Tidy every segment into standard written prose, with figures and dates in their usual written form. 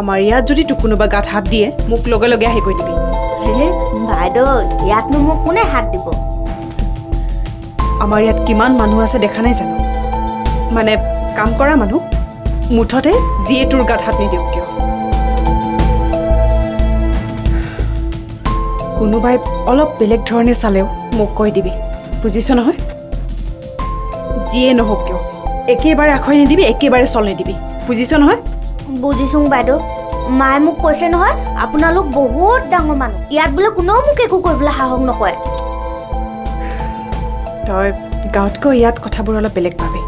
আমাৰ ইয়াত যদি তোক কোনোবা গাত হাত দিয়ে মোক লগে লগে আহি কৈ দিবি বাইদেউ ইয়াতনো মোক কোনে হাত দিব আমাৰ ইয়াত কিমান মানুহ আছে দেখা নাই জানো মানে কাম কৰা মানুহ মুঠতে যিয়ে তোৰ গাত হাত নিদিয়ক কিয় কোনোবাই অলপ বেলেগ ধৰণে চালেও মোক কৈ দিবি বুজিছ নহয় যিয়ে নহওক কিয় একেবাৰে আখৰি নিদিবি একেবাৰে চল নিদিবি বুজিছ নহয় বুজিছোঁ বাইদেউ মায়ে মোক কৈছে নহয় আপোনালোক বহুত ডাঙৰ মানুহ ইয়াত বোলে কোনেও মোক একো কৰিবলৈ সাহস নকৰে তই গাঁৱতকৈ ইয়াত কথাবোৰ অলপ বেলেগ পাবি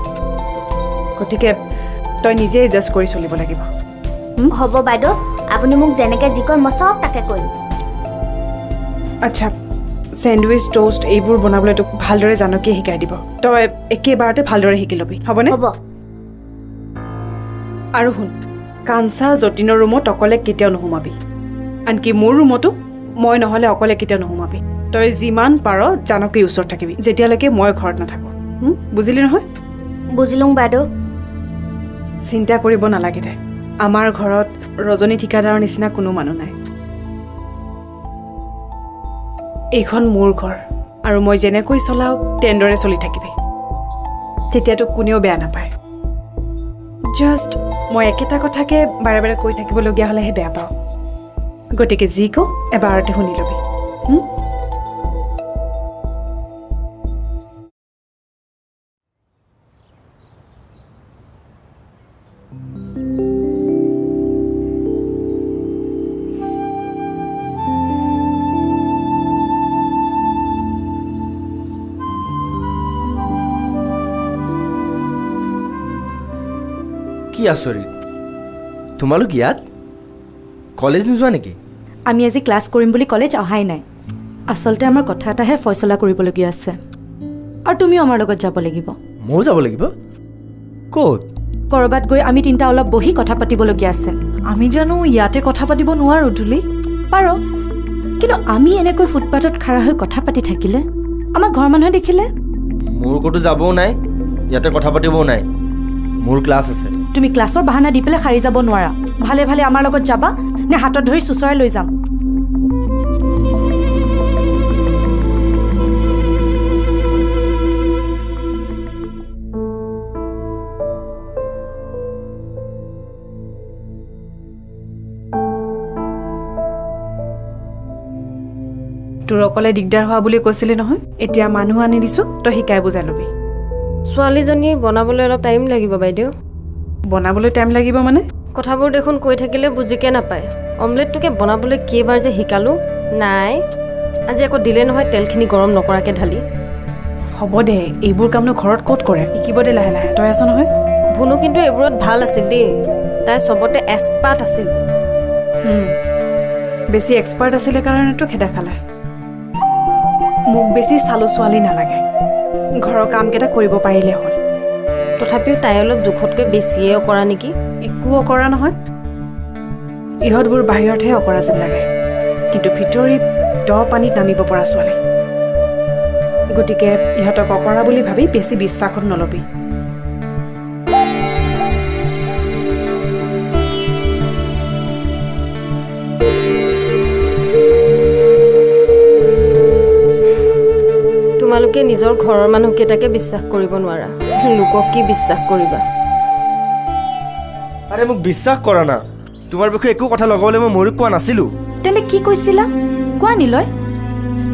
গতিকে তই নিজে এডজাষ্ট কৰি চলিব লাগিব হ'ব বাইদেউ আপুনি মোক যেনেকৈ যি কয় মই চব তাকে কৰিম আচ্ছা চেণ্ডউইচ টোষ্ট এইবোৰ বনাবলৈ তোক ভালদৰে জানকীয়ে শিকাই দিব তই একেবাৰতে ভালদৰে শিকি ল'বি হ'বনে হ'ব আৰু শুন কাঞ্চা যতীনৰ ৰুমত অকলে কেতিয়াও নোসোমাবি আনকি মোৰ ৰুমতো মই নহ'লে অকলে কেতিয়াও নোসোমাবি তই যিমান পাৰ জানকীৰ ওচৰত থাকিবি যেতিয়ালৈকে মই ঘৰত নাথাকোঁ বুজিলি নহয় বুজিলোঁ বাইদেউ চিন্তা কৰিব নালাগে দে আমাৰ ঘৰত ৰজনী ঠিকাদাৰৰ নিচিনা কোনো মানুহ নাই এইখন মোৰ ঘৰ আৰু মই যেনেকৈ চলাওঁ তেনেদৰে চলি থাকিবি তেতিয়াতো কোনেও বেয়া নাপায় জাষ্ট মই একেটা কথাকে বাৰে বাৰে কৈ থাকিবলগীয়া হ'লেহে বেয়া পাওঁ গতিকে যি কওঁ এবাৰতে শুনি ল'বি কি আচৰিত তোমালোক ইয়াত কলেজ নোযোৱা নেকি আমি আজি ক্লাছ কৰিম বুলি কলেজ অহাই নাই আচলতে আমাৰ কথা এটাহে ফয়চলা কৰিবলগীয়া আছে আৰু তুমিও আমাৰ লগত যাব লাগিব ময়ো যাব লাগিব ক'ত ক'ৰবাত গৈ আমি তিনিটা অলপ বহি কথা পাতিবলগীয়া আছে আমি জানো ইয়াতে কথা পাতিব নোৱাৰো তুলি পাৰ কিন্তু আমি এনেকৈ ফুটপাথত খাৰা হৈ কথা পাতি থাকিলে আমাৰ ঘৰৰ মানুহে দেখিলে মোৰ ক'তো যাবও নাই ইয়াতে কথা পাতিবও নাই মোৰ ক্লাছ আছে তুমি ক্লাছৰ বাহানা দি পেলাই সাৰি যাব নোৱাৰা ভালে ভালে আমাৰ লগত যাবা নে হাতত ধৰি চুচৰাই লৈ যাম তোৰ অকলে দিগদাৰ হোৱা বুলি কৈছিলি নহয় এতিয়া মানুহ আনি দিছোঁ তই শিকাই বুজাই ল'বি ছোৱালীজনী বনাবলৈ অলপ টাইম লাগিব বাইদেউ বনাবলৈ টাইম লাগিব মানে কথাবোৰ দেখোন কৈ থাকিলে বুজিকে নাপায় অমলেটটোকে বনাবলৈ কেইবাৰ যে শিকালোঁ নাই আজি আকৌ দিলে নহয় তেলখিনি গৰম নকৰাকৈ ঢালি হ'ব দে এইবোৰ কামনো ঘৰত ক'ত কৰে শিকিব দে লাহে লাহে তই আছ নহয় ভুনু কিন্তু এইবোৰত ভাল আছিল দেই তাই চবতে এক্সপাৰ্ট আছিল বেছি এক্সপাৰ্ট আছিলে কাৰণেতো খেদা খালে মোক বেছি চালো ছোৱালী নালাগে ঘৰৰ কামকেইটা কৰিব পাৰিলে হ'ল তথাপিও তাই অলপ জোখতকৈ বেছিয়ে অকৰা নেকি একো অকৰা নহয় ইহঁতবোৰ বাহিৰতহে অকৰা যেন লাগে কিন্তু ভিতৰি দ পানীত নামিব পৰা ছোৱালী গতিকে ইহঁতক অকৰা বুলি ভাবি বেছি বিশ্বাসত নলবি তোমালোকে নিজৰ ঘৰৰ মানুহকেইটাকে বিশ্বাস কৰিব নোৱাৰা লোকক কি বিশ্বাস কৰিবা আৰে মোক বিশ্বাস কৰা না তোমাৰ বিষয়ে একো কথা লগাবলৈ মই ময়ূৰক কোৱা নাছিলোঁ তেন্তে কি কৈছিলা কোৱা নিলয়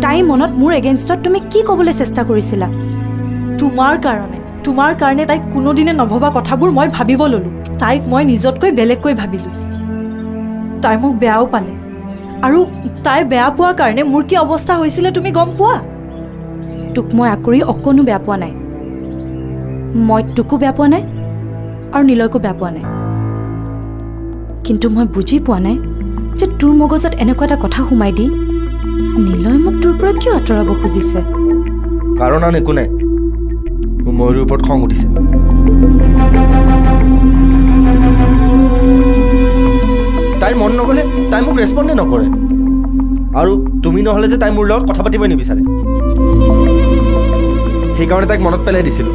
তাইৰ মনত মোৰ এগেইনষ্টত তুমি কি ক'বলৈ চেষ্টা কৰিছিলা তোমাৰ কাৰণে তাইক কোনোদিনে নভবা কথাবোৰ মই ভাবিব ল'লোঁ তাইক মই নিজতকৈ বেলেগকৈ ভাবিলোঁ তাই মোক বেয়াও পালে আৰু তাই বেয়া পোৱাৰ কাৰণে মোৰ কি অৱস্থা হৈছিলে তুমি গম পোৱা তোক মই আকুৰি অকণো বেয়া পোৱা নাই মই তোকো বেয়া পোৱা নাই আৰু নিলয়কো বেয়া পোৱা নাই কিন্তু মই বুজি পোৱা নাই যে তোৰ মগজত এনেকুৱা এটা কথা সোমাই দি নিলয় মোক তোৰ পৰা কিয় আঁতৰাব খুজিছে কাৰণ আন একো নাই মোৰ ময়ূৰৰ ওপৰত খং উঠিছে তাইৰ মন নগ'লে তাই মোক ৰেছপণ্ডে নকৰে আৰু তুমি নহ'লে যে তাই মোৰ লগত কথা পাতিবই নিবিচাৰে সেইকাৰণে তাইক মনত পেলাই দিছিলোঁ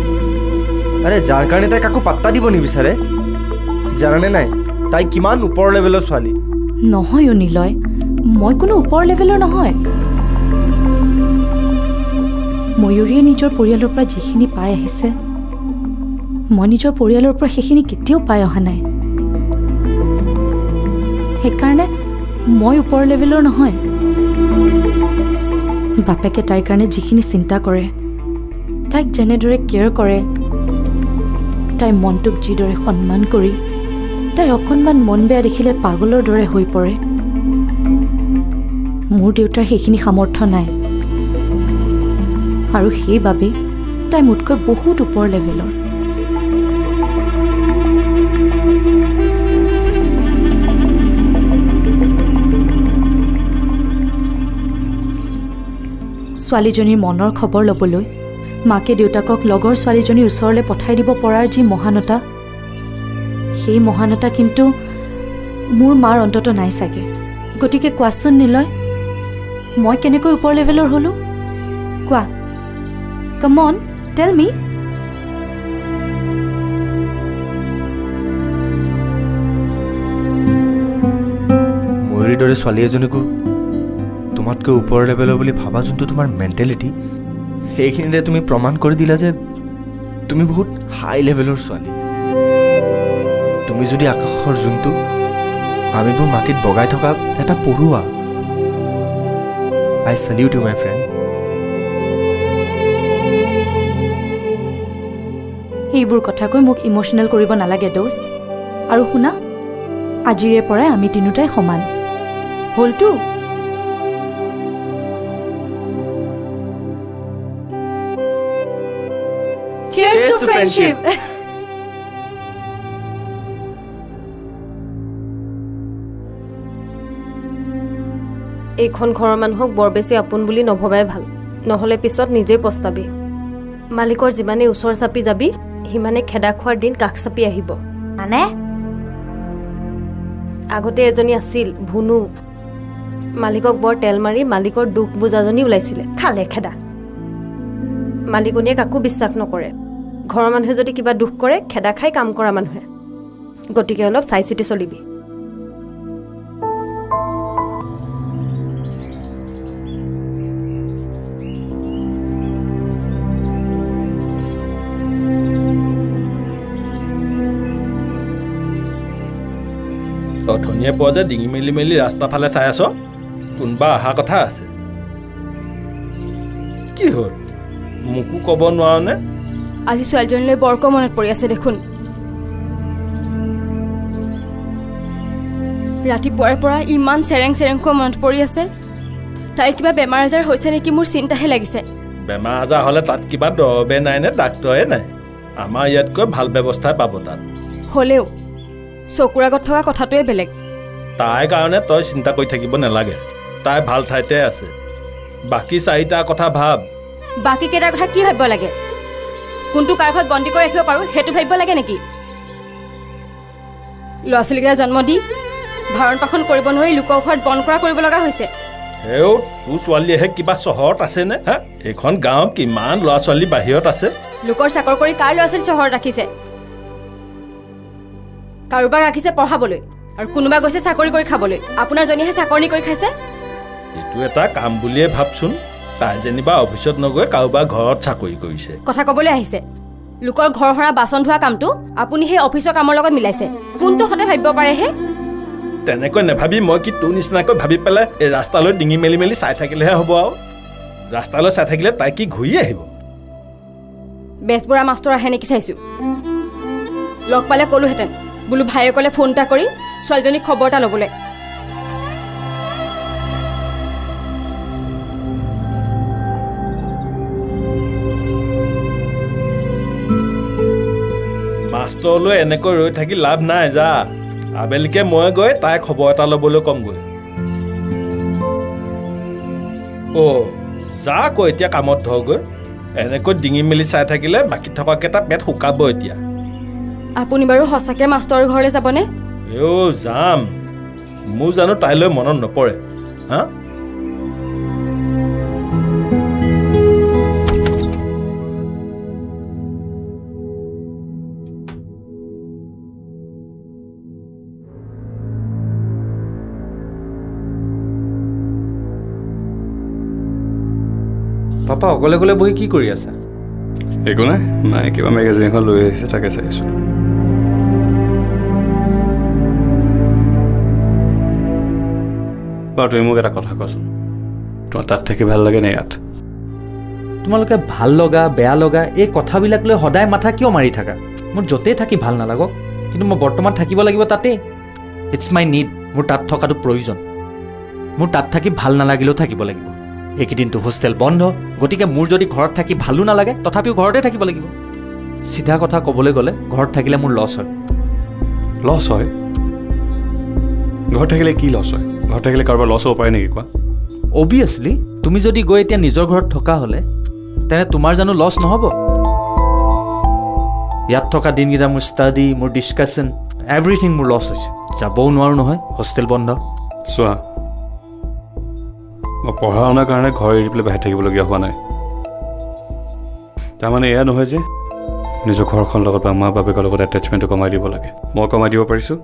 আৰে যাৰ কাৰণে তাই কাকো পাত্তা দিব নিবিচাৰে জানানে নাই তাই কিমান ওপৰৰ লেভেলৰ ছোৱালী। নহয় অ' নিলয়, মই কোনো ওপৰ লেভেলৰ নহয়। ময়ূৰীয়ে নিজৰ পৰিয়ালৰ পৰা যিখিনি পাই আহিছে, মই নিজৰ পৰিয়ালৰ পৰা সেইখিনি কেতিয়াও পাই অহা নাই। সেইকাৰণে মই ওপৰ লেভেলৰ নহয়। বাপেকে তাইৰ কাৰণে যিখিনি চিন্তা কৰে, তাইক যেনেদৰে কেয়াৰ কৰে, তাইৰ মনটোক যিদৰে সন্মান কৰি তাইৰ অকণমান মন বেয়া দেখিলে পাগলৰ দৰে হৈ পৰে, মোৰ দেউতাৰ সেইখিনি সামৰ্থ্য নাই। আৰু সেইবাবে তাই মোতকৈ বহুত ওপৰ লেভেলৰ। ছোৱালীজনীৰ মনৰ খবৰ ল'বলৈ মাকে দেউতাকক লগৰ ছোৱালীজনীৰ ওচৰলৈ পঠাই দিব পৰাৰ যি মহানতা, সেই মহানতা কিন্তু মোৰ মাৰ অন্তত নাই চাগে। গতিকে কোৱাচোন নিলয়, মই কেনেকৈ ওপৰ লেভেলৰ হ'লোঁ? কোৱা, কাম অন, টেল মি। ময়ূৰীৰ দৰে ছোৱালী এজনীকো তোমাতকৈ ওপৰ লেভেলৰ বুলি ভাবা যোনটো তোমাৰ মেণ্টেলিটি, সেইখিনিতে তুমি প্ৰমাণ কৰি দিলা যে তুমি বহুত হাই লেভেলৰ ছোৱালী। তুমি যদি আকাশৰ যোনটো, আমিবোৰ মাটিত বগাই থকা এটা পৰুৱা। আই চেলিউট ইউ মাই ফ্ৰেণ্ড। এইবোৰ কথা কৈ মোক ইম'চনেল কৰিব নালাগে দোস্ত। আৰু শুনা, আজিৰে পৰাই আমি তিনিওটাই সমান হ'লতো। Cheers to friendship. এইখন ঘৰৰ মানুহক বৰ বেছি আপোন বুলি নভবাই ভাল, নহ'লে পিছত নিজেই পস্তাবি। মালিকৰ যিমানেই ওচৰ চাপি যাবি, সিমানে খেদা খোৱাৰ দিন কাষ চাপি আহিব। মানে আগতে এজনী আছিল ভুনু, মালিকক বৰ তেল মাৰি মালিকৰ দুখ বুজাজনী ওলাইছিলে, খালে খেদা। মালিকনীয়ে কাকো বিশ্বাস নকৰে, ঘৰৰ মানুহে যদি কিবা দুখ কৰে খেদা খাই কাম কৰা মানুহে। গতিকে অলপ চাই চিতি চলিবি। অথনিয়ে পোৱা যে ডিঙি মেলি মেলি ৰাস্তা ফালে চাই আছ, কোনোবা অহা কথা আছে। কি হ'ল, মোকো ক'ব নোৱাৰনে? আজি ছোৱালীজনীলৈ বৰকৈ মনত পৰি আছে দেখোন। ৰাতিপুৱাৰ পৰা ইমান চেৰেং চেৰেংকৈ মনত পৰি আছে। তাইৰ কিবা বেমাৰ আজাৰ হৈছে নেকি, মোৰ চিন্তাহে লাগিছে। বেমাৰ আজাৰ হ'লে তাত কিবা দৰৱে নাই নে ডাক্তৰে নাই? আমাৰ ইয়াতকৈ ভাল ব্যৱস্থাই পাব তাত। হ'লেও চকুৰ আগত থকা কথাটোৱে বেলেগ। তাইৰ কাৰণে তই চিন্তা কৰি থাকিব নালাগে, তাই ভাল ঠাইতে আছে। বাকী চাৰিটাৰ কথা ভাব। বাকী কেইটাৰ কথা কি ভাবিব লাগে? কোনটো কাৰ ঘৰত বন্দী কৰি ৰাখিব পাৰোঁ সেইটো ভাবিব লাগে নেকি? ল'ৰা ছোৱালীকেইটা জন্ম দি ভাৰণ পাখন কৰিব নোৱাৰি লোকৰ ঘৰত বন্ধ কৰা কৰিব লগা হৈছে। হেও, তোৰ ছোৱালীয়েহে কিবা চহৰত আছেনে? হা, এইখন গাঁৱত কিমান ল'ৰা ছোৱালী বাহিৰত আছে। লোকৰ চাকৰ কৰি কাৰ ল'ৰা ছোৱালী চহৰত ৰাখিছে? কাৰোবাক ৰাখিছে পঢ়াবলৈ আৰু কোনোবা গৈছে চাকৰি কৰি খাবলৈ। আপোনাৰ জনীহে চাকৰি কৰি খাইছে। এইটো এটা কাম বুলিয়ে ভাবচোন। তাই যেনিবা অফিচত নগৈ কাৰোবাৰ ঘৰত চাকৰি কৰিছে। কথা ক'বলৈ আহিছে, লোকৰ ঘৰ সৰা বাচন ধোৱা কামটো আপুনি সেই অফিচৰ কামৰ লগত মিলাইছে। কোনটো হতে ভাবিব পাৰেহে? তেনেকৈ নেভাবি মই কি তোৰ নিচিনাকৈ ভাবি পেলাই এই ৰাস্তালৈ ডিঙি মেলি মেলি চাই থাকিলেহে হ'ব। আৰু ৰাস্তালৈ চাই থাকিলে তাই কি ঘূৰি আহিব? বেজবৰা মাষ্টৰ আহে নেকি চাইছোঁ। লগ পালে ক'লোহেঁতেন বোলো ভায়েকলে ফোন এটা কৰি ছোৱালীজনীক খবৰ এটা ল'বলৈ। মাষ্টৰলৈ এনেকৈ ৰৈ থাকি লাভ নাই, যা। আবেলিকে মই গৈ তাই খবৰ এটা ল'বলৈ ক'মগৈ। অ' যা কৈ এতিয়া কামত ধৰগৈ। এনেকৈ ডিঙি মেলি চাই থাকিলে বাকী থকাকেইটা পেট শুকাব এতিয়া। আপুনি বাৰু সঁচাকৈ মাষ্টৰৰ ঘৰলৈ যাবনে? অ' যাম। মোৰ জানো তাইলৈ মনত নপৰে? হা, পাপা অকলে অকলে বহি কি কৰি আছা? একো নাই, মায়ে কিবা মেগাজিন এখন লৈ আহিছে তাকে চাই আছোঁ। বাৰু তুমি মোক এটা কথা কোৱাচোন, তোমাৰ তাত থাকি ভাল লাগে নে ইয়াত? তোমালোকে ভাল লগা বেয়া লগা এই কথাবিলাক লৈ সদায় মাথা কিয় মাৰি থাকা? মোৰ য'তেই থাকি ভাল নালাগক, কিন্তু মই বৰ্তমান থাকিব লাগিব তাতেই। It's my need. মোৰ তাত থকাটো প্ৰয়োজন। মোৰ তাত থাকি ভাল নালাগিলেও থাকিব লাগিব। এইকেইদিনটো হোষ্টেল বন্ধ, গতিকে মোৰ যদি ঘৰত থাকি ভালো নালাগে তথাপিও ঘৰতে থাকিব লাগিব। চিধা কথা ক'বলৈ গ'লে ঘৰত থাকিলে মোৰ লছ হয়। লছ হয়? ঘৰত থাকিলে কি লছ হয়? ঘৰত থাকিলে কাৰোবাৰ লছ হ'ব পাৰে নেকি কোৱা? অবভিয়াছলি তুমি যদি গৈ এতিয়া নিজৰ ঘৰত থকা হ'লে তেনে তোমাৰ জানো লছ নহ'ব? ইয়াত থকা দিনকেইটা মোৰ ষ্টাডি, মোৰ ডিছকাশ্যন, এভৰিথিং মোৰ লছ হৈছে। যাবও নোৱাৰোঁ নহয়, হোষ্টেল বন্ধ। চোৱা, মই পঢ়া শুনাৰ কাৰণে ঘৰ এৰি পেলাই বাহিৰত থাকিবলগীয়া হোৱা নাই। তাৰমানে এয়া নহয় যে নিজৰ ঘৰখনৰ লগত বা মা বাপেকৰ লগত এটেচমেণ্টটো কমাই দিব লাগে। মই কমাই দিব পাৰিছোঁ।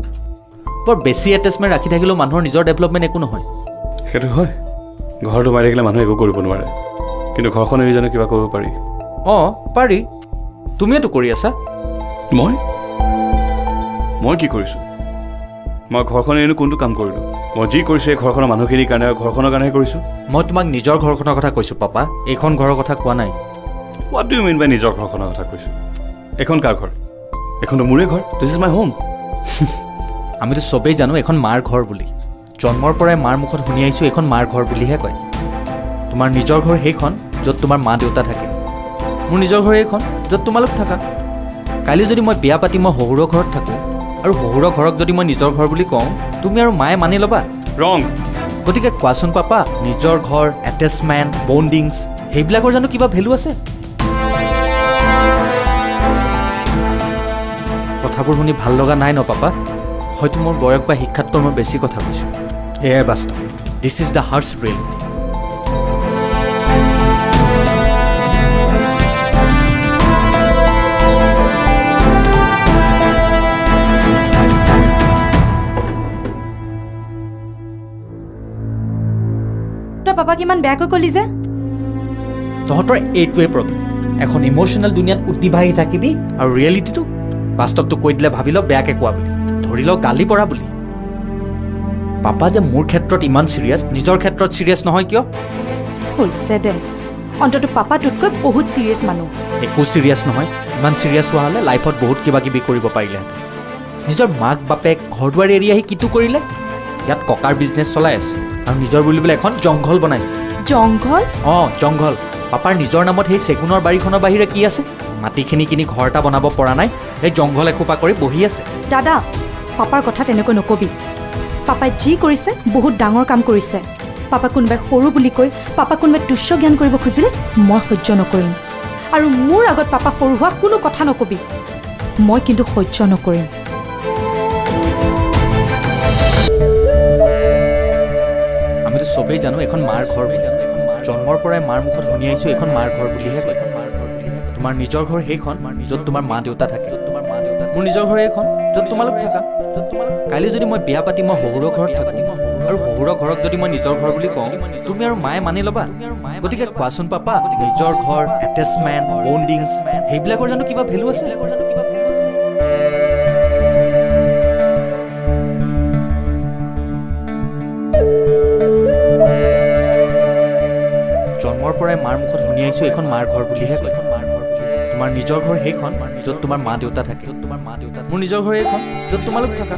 বৰ বেছি এটেচমেণ্ট ৰাখি থাকিলেও মানুহৰ নিজৰ ডেভেলপমেণ্ট একো নহয়। সেইটো হয়, ঘৰটো মাৰি থাকিলে মানুহে একো কৰিব নোৱাৰে, কিন্তু ঘৰখন এৰি জানো কিবা কৰিব পাৰি? অঁ পাৰি। তুমিয়েতো কৰি আছা। মই কি কৰিছোঁ? মই ঘৰখন এৰিনো কোনটো কাম কৰিলোঁ? মই যি কৰিছোঁ এই ঘৰখনৰ মানুহখিনিৰ কাৰণে আৰু ঘৰখনৰ কাৰণেহে কৰিছোঁ। মই তোমাক নিজৰ ঘৰখনৰ কথা কৈছোঁ পাপা, এইখন ঘৰৰ কথা কোৱা নাই। What do you mean by নিজৰ ঘৰখনৰ কথা কৈছোঁ? এইখন কাৰ ঘৰ? এইখনতো মোৰে ঘৰ। This is my home. আমিতো চবেই জানো এখন মাৰ ঘৰ বুলি। জন্মৰ পৰাই মাৰ মুখত শুনি আহিছোঁ এইখন মাৰ ঘৰ বুলিহে কয়। তোমাৰ নিজৰ ঘৰ সেইখন য'ত তোমাৰ মা দেউতা থাকে। মোৰ নিজৰ ঘৰ এইখন য'ত তোমালোক থাকা। কাইলৈ যদি মই বিয়া পাতি মই শহুৰৰ ঘৰত থাকোঁ আৰু শহুৰৰ ঘৰক যদি মই নিজৰ ঘৰ বুলি কওঁ, তুমি আৰু মায়ে মানি ল'বা? ৰং। গতিকে কোৱাচোন পাপা, নিজৰ ঘৰ, এটেচমেণ্ট, বণ্ডিংছ সেইবিলাকৰ জানো কিবা ভেলু আছে? কথাবোৰ শুনি ভাল লগা নাই ন পাপা? হয়তো মোৰ বয়স বা শিক্ষাতকৈ মই বেছি কথা কৈছোঁ। এয়াই বাস্তৱ। This is the harsh reality. তই পাপাক ইমান বেয়াকৈ ক'লি যে? তহঁতৰ এইটোৱে প্ৰব্লেম। এখন ইম'চনেল দুনিয়াত উদ্দিবাহি থাকিবি আৰু ৰিয়েলিটিটো বাস্তৱটো কৈ দিলে ভাবি ল বেয়াকৈ কোৱা বুলি, ধৰি ল গালি পৰা বুলি। পাপা যে মোৰ ক্ষেত্ৰত ইমান চিৰিয়াছ, নিজৰ ক্ষেত্ৰত চিৰিয়াছ নহয় কিয়? হৈছে দে, অন্তত পাপাটোতকৈ বহুত চিৰিয়াছ মানুহ। একো চিৰিয়াছ নহয়। ইমান চিৰিয়াছ হোৱা হ'লে লাইফত বহুত কিবা কিবি কৰিব পাৰিলেহেঁতেন। নিজৰ মাক বাপেক ঘৰ দুৱাৰ এৰি আহি কিটো কৰিলে? ইয়াত ককাৰ বিজনেছ চলাই আছে আৰু নিজৰ বুলিবলৈ এখন জংঘল বনাইছে। জংঘল? অঁ জংঘল। পাপাৰ নিজৰ নামত সেই চেগুনৰ বাৰীখনৰ বাহিৰে কি আছে? মাটিখিনি কিনি ঘৰ এটা বনাব পৰা নাই, সেই জংঘল এখোপা কৰি বহি আছে। দাদা, পাপাৰ কথা তেনেকৈ নকবি। পাপাই যি কৰিছে বহুত ডাঙৰ কাম কৰিছে। পাপাক কোনোবাই সৰু বুলি কৈ পাপাক কোনোবাই তুচ্ছ জ্ঞান কৰিব খুজিলে মই সহ্য নকৰিম। আৰু মোৰ আগত পাপা সৰু হোৱা কোনো কথা নকবি, মই কিন্তু সহ্য নকৰিম। আমিতো চবেই জানো এখন মাৰ ঘৰ। জন্মৰ পৰাই মাৰ মুখত শুনি আহিছোঁ এইখন মাৰ ঘৰ বুলিহে কয়। তোমাৰ নিজৰ ঘৰ সেইখন য'ত তোমাৰ মা দেউতা থাকে। মোৰ নিজৰ ঘৰ এইখন য'ত তোমালোক থাকা। কাইলৈ যদি মই বিয়া পাতি মই শহুৰৰ ঘৰত থাকোঁ আৰু শহুৰৰ ঘৰক যদি মই নিজৰ ঘৰ বুলি কওঁ, তুমি আৰু মায়ে মানি ল'বা? গতিকে কোৱাচোন পাপা, নিজৰ ঘৰ, এটেচমেণ্ট, বণ্ডিংছ সেইবিলাকৰ জানো কিবা ভেলু আছে? জন্মৰ পৰাই মাৰ মুখত শুনি আহিছোঁ এইখন মাৰ ঘৰ বুলিহে কয়। তোমাৰ নিজৰ ঘৰ সেইখন য'ত তোমাৰ মা দেউতা থাকে। মোৰ নিজৰ ঘৰ এইখন য'ত তোমালোক থাকা।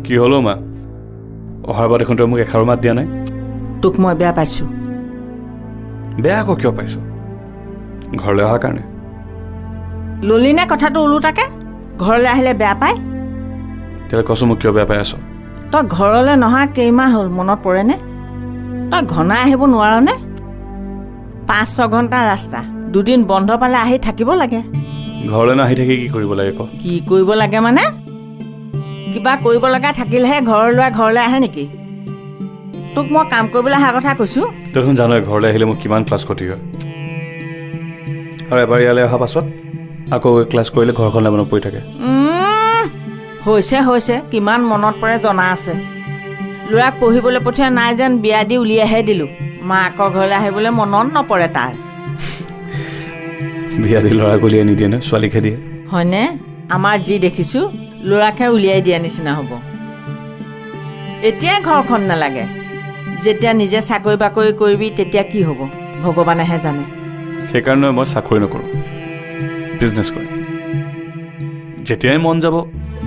কি হ'লো মা? অহাৰ বাৰ দেখোন তই মোক এষাৰো মাত দিয়া নাই। তোক মই বেয়া পাইছোঁ। বেয়া আকৌ কিয় পাইছোঁ? ঘৰলৈ অহাৰ কাৰণে। ললি নে কথাটো ওলোটাকে? ঘৰলৈ আহিলে বেয়া পায়? তেতিয়াহ'লে কচোন মোক কিয় বেয়া পাই আছ? তই ঘৰলৈ নহা কেইমাহ হ'ল মনত পৰেনে? তই ঘনাই আহিব নোৱাৰ নে? 5-6 ঘণ্টা ৰাস্তা, দুদিন বন্ধ পালে আহি থাকিব লাগে। ঘৰলৈ নাহি থাকি কি কৰিব লাগে ক? কি কৰিব লাগে মানে? কিবা কৰিব লগা থাকিলেহে ঘৰৰ ল'ৰা ঘৰলৈ আহে নেকি? তোক মই কাম কৰিবলৈ অহা কথা কৈছোঁ। তই দেখোন জানই ঘৰলৈ আহিলে মোৰ কিমান ক্লাছ ক্ষতি হয়। আৰু এবাৰ ইয়ালৈ অহাৰ পাছত আকৌ ক্লাছ কৰিলে ঘৰখনলৈ মনত পৰি থাকে। হৈছে কিমান মনত পৰে জনা আছে। ল'ৰাক পঢ়িবলৈ পঠিওৱা নাই যেন বিয়া দি উলিয়াইহে দিলোঁ। মাকৰ ঘৰলৈ আহিবলৈ মনত নপৰে তাৰ। বিয়া দি ল'ৰাক উলিয়াই নিদিয়ে ন, ছোৱালীকহে দিয়ে। হয়নে? আমাৰ যি দেখিছোঁ ল'ৰাকহে উলিয়াই দিয়া নিচিনা হ'ব। এতিয়াই ঘৰখন নালাগে, যেতিয়া নিজে চাকৰি বাকৰি কৰিবি তেতিয়া কি হ'ব ভগৱানেহে জানে। সেইকাৰণে মই চাকৰি নকৰোঁ, বিজনেছ কৰিম। যেতিয়াই মন যাব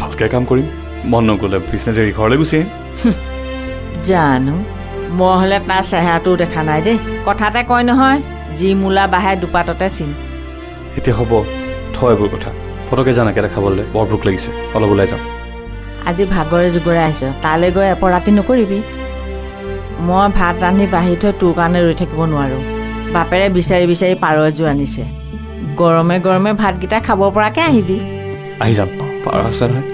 ভালকৈ কাম কৰিম, মন নগ'লে বিজনেছ এৰি ঘৰলৈ গুচি আহিম। জানো, মই হ'লে তাৰ চেহেৰাটোও দেখা নাই দেই। কথাতে কয় নহয়, যি মূলা বাঢ়ে দুপাততে চিন। এতিয়া হ'ব, থয় এইবোৰ কথা। ফটকৈ জানাকে দেখাবলৈ বৰ ভোক লাগিছে, অলপ ওলাই যাম। আজি ভাগৰে জুগৰে আহিছ, তালৈ গৈ এপৰাতি নকৰিবি। মই ভাত ৰান্ধি বাঢ়ি থৈ তোৰ কাৰণে ৰৈ থাকিব নোৱাৰোঁ। বাপেৰে বিচাৰি বিচাৰি পাৰ এযোৰ আনিছে। গৰমে গৰমে ভাতকেইটা খাব পৰাকৈ আহিবি। আহি যাম, পাৰ আছে নহয়।